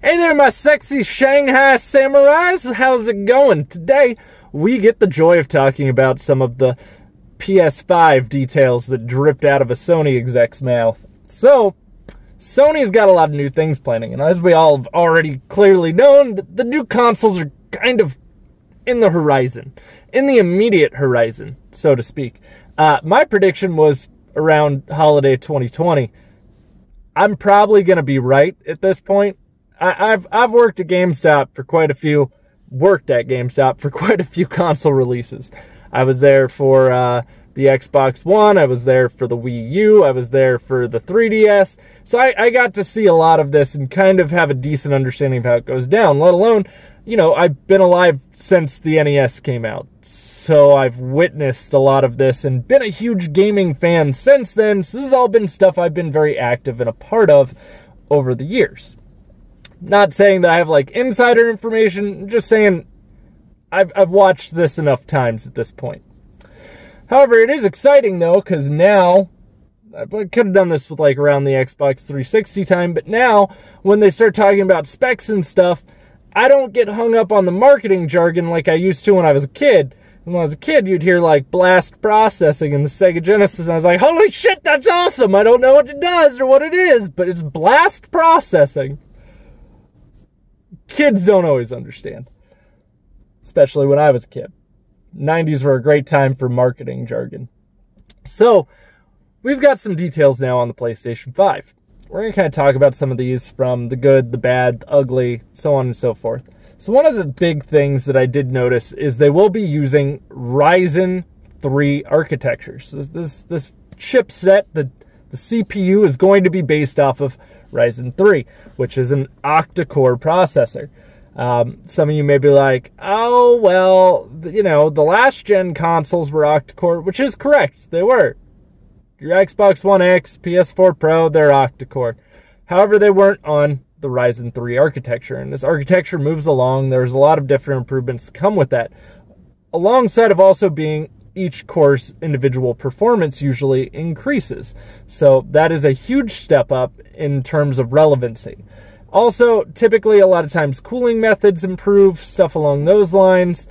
Hey there, my sexy Shanghai samurais. How's it going? Today, we get the joy of talking about some of the PS5 details that dripped out of a Sony exec's mouth. So, Sony's got a lot of new things planning, and as we all have already clearly known, the new consoles are kind of in the horizon. In the immediate horizon, so to speak. My prediction was around holiday 2020. I'm probably going to be right at this point. I've worked at GameStop for quite a few console releases. I was there for the Xbox One, I was there for the Wii U, I was there for the 3DS. So I got to see a lot of this and kind of have a decent understanding of how it goes down, let alone, you know, I've been alive since the NES came out. So I've witnessed a lot of this and been a huge gaming fan since then. So this has all been stuff I've been very active and a part of over the years. Not saying that I have like insider information, just saying I've watched this enough times at this point. However, it is exciting though, because now, I could have done this with like around the Xbox 360 time, but now when they start talking about specs and stuff, I don't get hung up on the marketing jargon like I used to when I was a kid. When I was a kid, you'd hear like blast processing in the Sega Genesis, and I was like, holy shit, that's awesome! I don't know what it does or what it is, but it's blast processing. Kids don't always understand. Especially when I was a kid. 90s were a great time for marketing jargon. So, we've got some details now on the PlayStation 5. We're going to kind of talk about some of these from the good, the bad, the ugly, so on and so forth. So one of the big things that I did notice is they will be using Ryzen 3 architectures. This chipset, the CPU is going to be based off of Ryzen 3, which is an octa-core processor. Some of you may be like, oh, well, you know, the last gen consoles were octa-core, which is correct. They were. Your Xbox One X, PS4 Pro, they're octa-core. However, they weren't on the Ryzen 3 architecture, and this architecture moves along. There's a lot of different improvements that come with that, alongside of also being each core's individual performance usually increases. So that is a huge step up in terms of relevancy. Also, typically a lot of times cooling methods improve, stuff along those lines.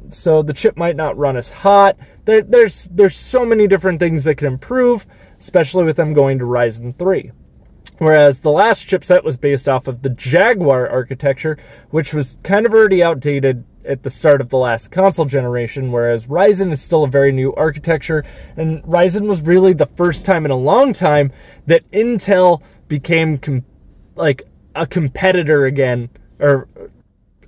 So the chip might not run as hot. There's so many different things that can improve, especially with them going to Ryzen 3. Whereas the last chipset was based off of the Jaguar architecture, which was kind of already outdated at the start of the last console generation, whereas Ryzen is still a very new architecture, and Ryzen was really the first time in a long time that Intel became like a competitor again, or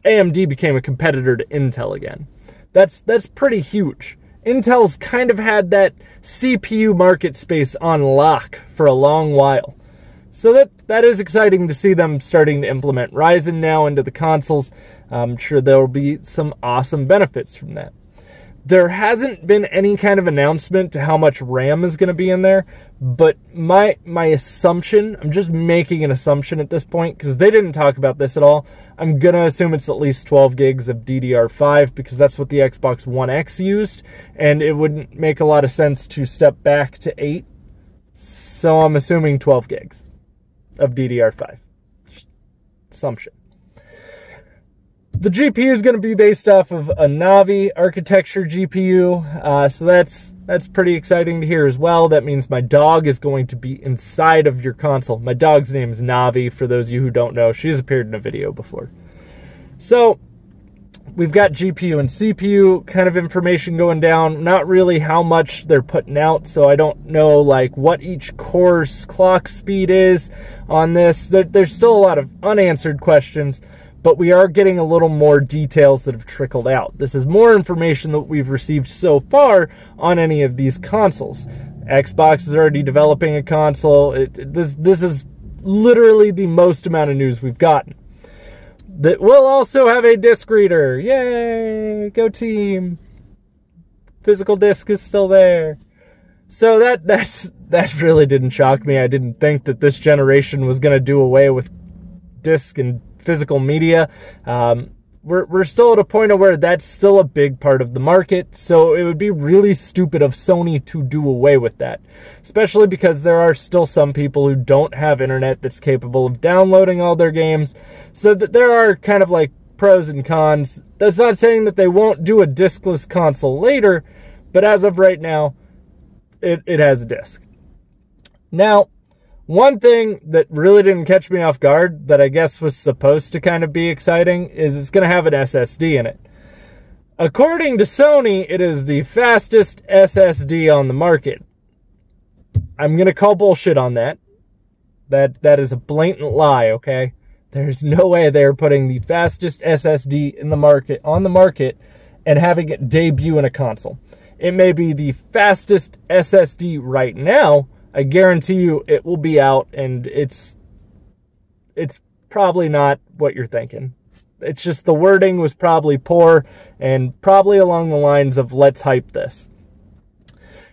AMD became a competitor to Intel again. That's pretty huge. Intel's kind of had that CPU market space on lock for a long while. So that is exciting to see them starting to implement Ryzen now into the consoles. I'm sure there will be some awesome benefits from that. There hasn't been any kind of announcement to how much RAM is going to be in there, but my assumption, I'm just making an assumption at this point, because they didn't talk about this at all. I'm going to assume it's at least 12 gigs of DDR5, because that's what the Xbox One X used, and it wouldn't make a lot of sense to step back to 8. So I'm assuming 12 gigs of DDR5. Assumption. The GPU is going to be based off of a Navi architecture GPU, so that's pretty exciting to hear as well. That means my dog is going to be inside of your console. My dog's name is Navi, for those of you who don't know. She's appeared in a video before. So, we've got GPU and CPU kind of information going down. Not really how much they're putting out, so I don't know like what each core's clock speed is on this. There's still a lot of unanswered questions, but we are getting a little more details that have trickled out. This is more information that we've received so far on any of these consoles. Xbox is already developing a console. This is literally the most amount of news we've gotten. That will also have a disc reader. Yay! Go team! Physical disc is still there. So that really didn't shock me. I didn't think that this generation was going to do away with disc and physical media. we're still at a point of where that's still a big part of the market, so it would be really stupid of Sony to do away with that, especially because there are still some people who don't have internet that's capable of downloading all their games, so that there are kind of like pros and cons. That's not saying that they won't do a discless console later, but as of right now, it has a disc. Now, one thing that really didn't catch me off guard that I guess was supposed to kind of be exciting is it's going to have an SSD in it. According to Sony, it is the fastest SSD on the market. I'm going to call bullshit on that. That is a blatant lie, okay? There's no way they're putting the fastest SSD in the market on the market and having it debut in a console. It may be the fastest SSD right now. I guarantee you it will be out, and it's probably not what you're thinking. It's just the wording was probably poor and probably along the lines of let's hype this.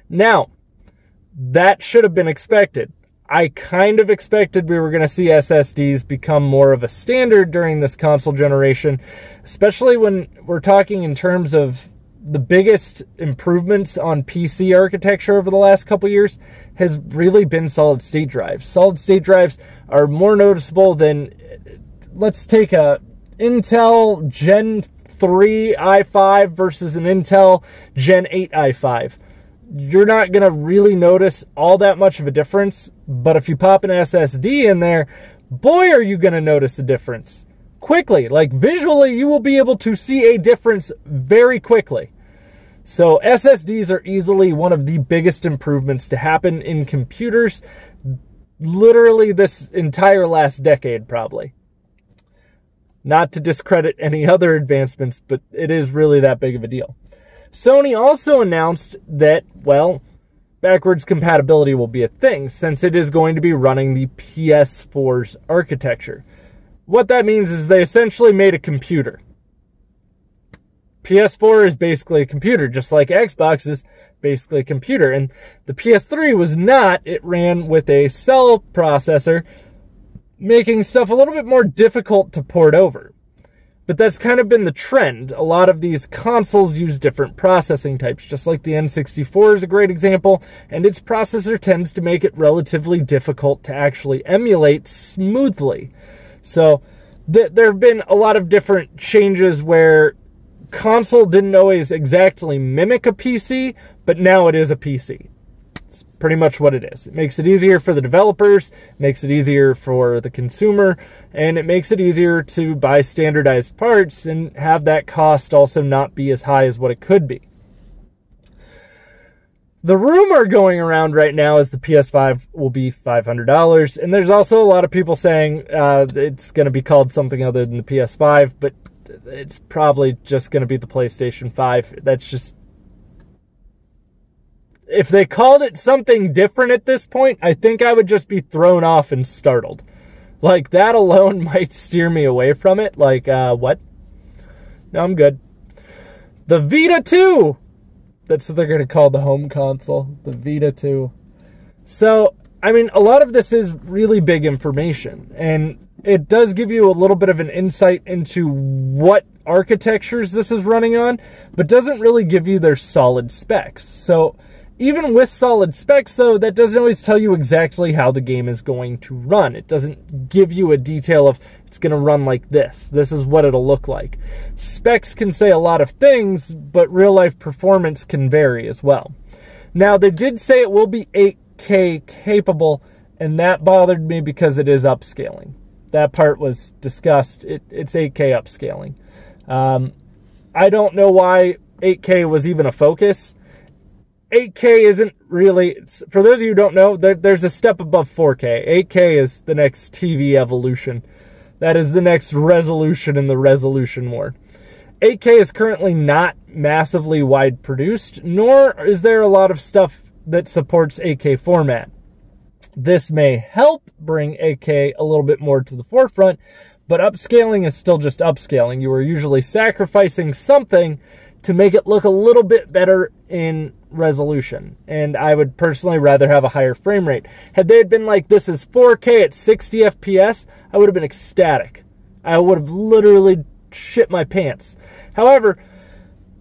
Now, that should have been expected. I kind of expected we were going to see SSDs become more of a standard during this console generation, especially when we're talking in terms of the biggest improvements on PC architecture over the last couple years has really been solid-state drives. Solid-state drives are more noticeable than, let's take a Intel Gen 3 i5 versus an Intel Gen 8 i5. You're not going to really notice all that much of a difference, but if you pop an SSD in there, boy, are you going to notice a difference. Quickly, like visually, you will be able to see a difference very quickly. So SSDs are easily one of the biggest improvements to happen in computers, literally this entire last decade, probably. Not to discredit any other advancements, but it is really that big of a deal. Sony also announced that, well, backwards compatibility will be a thing, since it is going to be running the PS4's architecture. What that means is they essentially made a computer. PS4 is basically a computer, just like Xbox is basically a computer. And the PS3 was not. It ran with a cell processor, making stuff a little bit more difficult to port over. But that's kind of been the trend. A lot of these consoles use different processing types, just like the N64 is a great example, and its processor tends to make it relatively difficult to actually emulate smoothly. So there have been a lot of different changes where console didn't always exactly mimic a PC, but now it is a PC. It's pretty much what it is. It makes it easier for the developers, makes it easier for the consumer, and it makes it easier to buy standardized parts and have that cost also not be as high as what it could be. The rumor going around right now is the PS5 will be $500, and there's also a lot of people saying it's going to be called something other than the PS5, but it's probably just going to be the PlayStation 5. That's just... If they called it something different at this point, I think I would just be thrown off and startled. Like, that alone might steer me away from it. Like, what? No, I'm good. The Vita 2! That's what they're going to call the home console, the Vita 2. So, I mean, a lot of this is really big information, and it does give you a little bit of an insight into what architectures this is running on, but doesn't really give you their solid specs. So, even with solid specs, though, that doesn't always tell you exactly how the game is going to run. It doesn't give you a detail of, it's going to run like this. This is what it'll look like. Specs can say a lot of things, but real-life performance can vary as well. Now, they did say it will be 8K capable, and that bothered me because it is upscaling. That part was discussed. It's 8K upscaling. I don't know why 8K was even a focus. 8K isn't really, for those of you who don't know, there's a step above 4K. 8K is the next TV evolution. That is the next resolution in the resolution war. 8K is currently not massively wide produced, nor is there a lot of stuff that supports 8K format. This may help bring 8K a little bit more to the forefront, but upscaling is still just upscaling. You are usually sacrificing something to make it look a little bit better in resolution. And I would personally rather have a higher frame rate. Had they been like, this is 4K at 60 FPS, I would have been ecstatic. I would have literally shit my pants. However,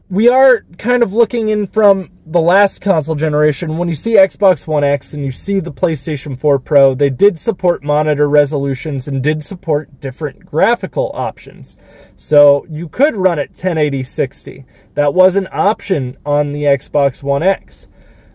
we are kind of looking in from the last console generation. When you see Xbox One X and you see the PlayStation 4 Pro, they did support monitor resolutions and did support different graphical options. So you could run at 1080-60. That was an option on the Xbox One X.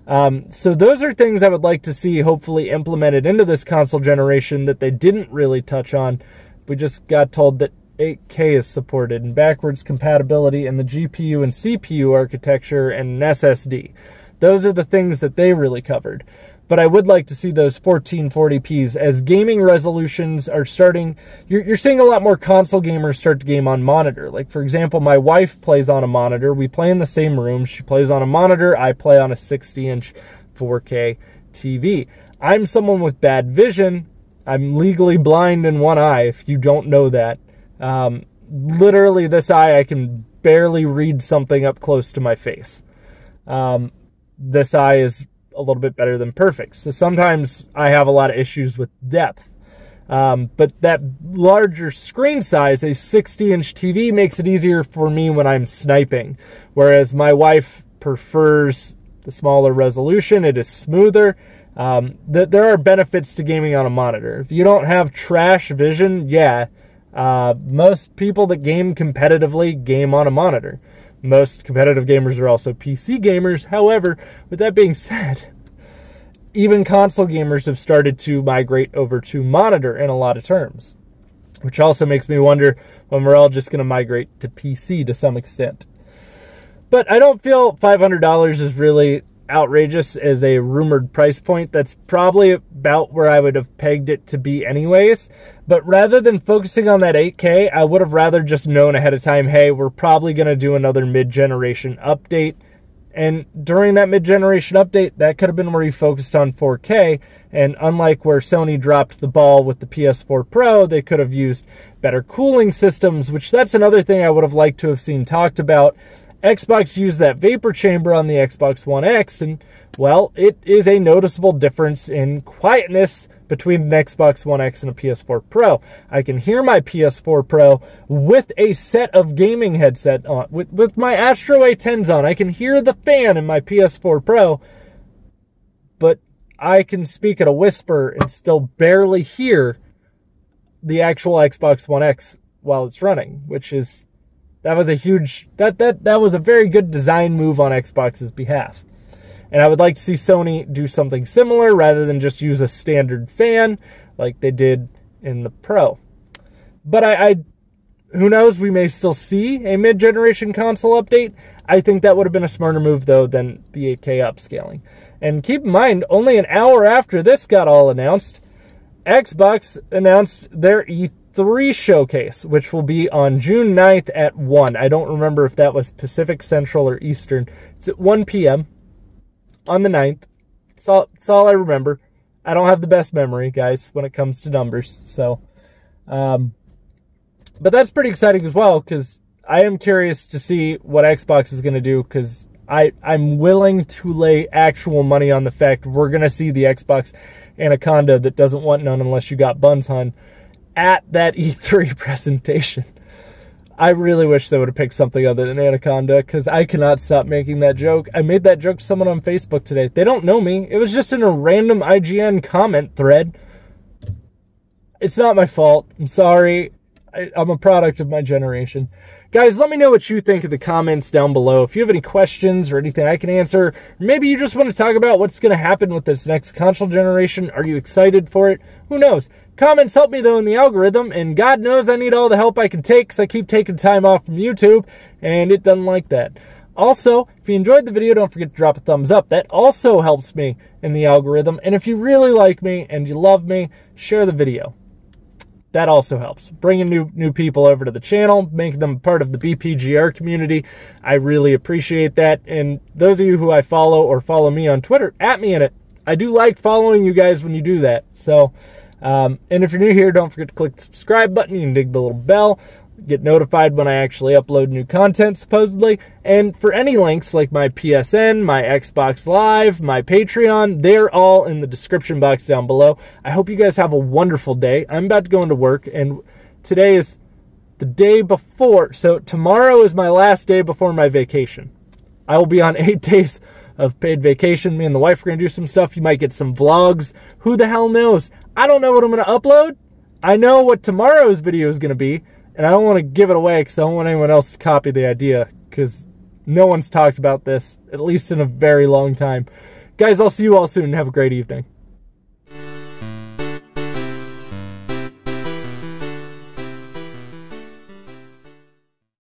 So those are things I would like to see hopefully implemented into this console generation that they didn't really touch on. We just got told that 8K is supported and backwards compatibility in the GPU and CPU architecture and an SSD. Those are the things that they really covered. But I would like to see those 1440p's as gaming resolutions are starting. You're seeing a lot more console gamers start to game on monitor. Like, for example, my wife plays on a monitor. We play in the same room. She plays on a monitor. I play on a 60-inch 4K TV. I'm someone with bad vision. I'm legally blind in one eye, if you don't know that. Literally this eye, I can barely read something up close to my face. This eye is a little bit better than perfect. So sometimes I have a lot of issues with depth. But that larger screen size, a 60-inch TV, makes it easier for me when I'm sniping. Whereas my wife prefers the smaller resolution. It is smoother. There are benefits to gaming on a monitor. If you don't have trash vision, yeah, most people that game competitively game on a monitor. Most competitive gamers are also PC gamers. However, with that being said, even console gamers have started to migrate over to monitor in a lot of terms, which also makes me wonder when we're all just going to migrate to PC to some extent. But I don't feel $500 is really outrageous as a rumored price point. That's probably about where I would have pegged it to be anyways. But rather than focusing on that 8K, I would have rather just known ahead of time, hey, we're probably going to do another mid-generation update. And during that mid-generation update, that could have been where you focused on 4K. And unlike where Sony dropped the ball with the PS4 Pro, they could have used better cooling systems, which that's another thing I would have liked to have seen talked about. Xbox used that vapor chamber on the Xbox One X, and, well, it is a noticeable difference in quietness between an Xbox One X and a PS4 Pro. I can hear my PS4 Pro with a set of gaming headset on, with my Astro A10s on. I can hear the fan in my PS4 Pro, but I can speak at a whisper and still barely hear the actual Xbox One X while it's running, which is... That was a huge, that was a very good design move on Xbox's behalf. And I would like to see Sony do something similar rather than just use a standard fan like they did in the Pro. But who knows, we may still see a mid-generation console update. I think that would have been a smarter move, though, than the 8K upscaling. And keep in mind, only an hour after this got all announced, Xbox announced their E3 showcase, which will be on June 9th at 1. I don't remember if that was Pacific, Central, or Eastern. It's at 1 p.m. on the 9th. That's all I remember. I don't have the best memory, guys, when it comes to numbers. So, but that's pretty exciting as well, because I am curious to see what Xbox is going to do, because I'm willing to lay actual money on the fact we're going to see the Xbox Anaconda that doesn't want none unless you got buns, hun, at that E3 presentation. I really wish they would have picked something other than Anaconda, because I cannot stop making that joke. I made that joke to someone on Facebook today. They don't know me. It was just in a random IGN comment thread. It's not my fault. I'm sorry. I'm a product of my generation. Guys, let me know what you think in the comments down below. If you have any questions or anything I can answer, or maybe you just want to talk about what's going to happen with this next console generation. Are you excited for it? Who knows? Comments help me, though, in the algorithm, and God knows I need all the help I can take because I keep taking time off from YouTube, and it doesn't like that. Also, if you enjoyed the video, don't forget to drop a thumbs up. That also helps me in the algorithm. And if you really like me and you love me, share the video. That also helps. Bringing new people over to the channel, making them part of the BPGR community. I really appreciate that. And those of you who I follow or follow me on Twitter, @ me in it. I do like following you guys when you do that. So, and if you're new here, don't forget to click the subscribe button. You can dig the little bell. Get notified when I actually upload new content, supposedly. And for any links, like my PSN, my Xbox Live, my Patreon, they're all in the description box down below. I hope you guys have a wonderful day. I'm about to go into work, and today is the day before. So tomorrow is my last day before my vacation. I will be on 8 days of paid vacation. Me and the wife are going to do some stuff. You might get some vlogs. Who the hell knows? I don't know what I'm going to upload. I know what tomorrow's video is going to be, and I don't want to give it away because I don't want anyone else to copy the idea, because no one's talked about this, at least in a very long time. Guys, I'll see you all soon. Have a great evening.